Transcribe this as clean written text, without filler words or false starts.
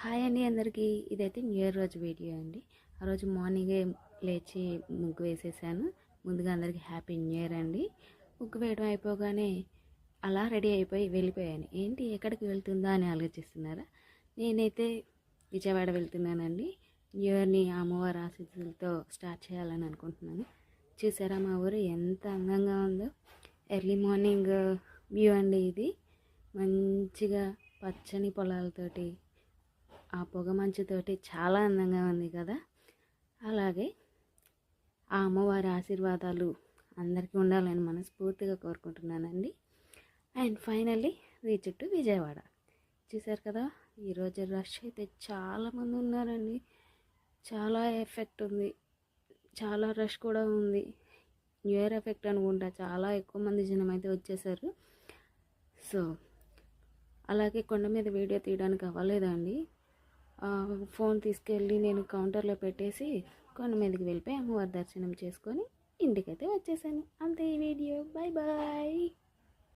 Hi అండి అందరికీ. ఇదైతే న్యూ ఇయర్ రోజు వీడియో అండి. ఆ రోజు మార్నింగే లేచి ముగ్గు వేసేసాను. ముందుగా అందరికీ హ్యాపీ న్యూ ఇయర్ అండి. ముగ్గు వేయడం అయిపోగానే అలా రెడీ అయిపోయి వెళ్ళిపోయాను. ఏంటి ఎక్కడికి వెళ్తుందా అని ఆలోచిస్తున్నారా? నేనైతే విజయవాడ వెళ్తున్నానండి. న్యూ ఇయర్ని అమ్మవారి ఆశీస్సులతో స్టార్ట్ చేయాలని అనుకుంటున్నాను. చూసారా మా ఊరు ఎంత అందంగా ఉందో. ఎర్లీ మార్నింగ్ వ్యూ అండి ఇది. మంచిగా పచ్చని పొలాలతోటి ఆ పొగ మంచుతోటి చాలా అందంగా ఉంది కదా. అలాగే ఆ అమ్మవారి ఆశీర్వాదాలు అందరికీ ఉండాలని మనస్ఫూర్తిగా కోరుకుంటున్నానండి. And finally reach to Vijayawada. చూసారు కదా, ఈరోజు రష్ అయితే చాలామంది ఉన్నారండి. చాలా ఎఫెక్ట్ ఉంది, చాలా రష్ కూడా ఉంది. న్యూ ఇయర్ ఎఫెక్ట్ అనుకుంటా, చాలా ఎక్కువ మంది జనం అయితే వచ్చేసారు. సో అలాగే కొండ మీద వీడియో తీయడానికి అవ్వలేదండి. ఫోన్ తీసుకెళ్ళి నేను కౌంటర్లో పెట్టేసి కొండ మీదకి వెళ్ళిపోయి అమ్మవారి దర్శనం చేసుకొని ఇంటికైతే వచ్చేసాను. అంతే ఈ వీడియో. Bye bye.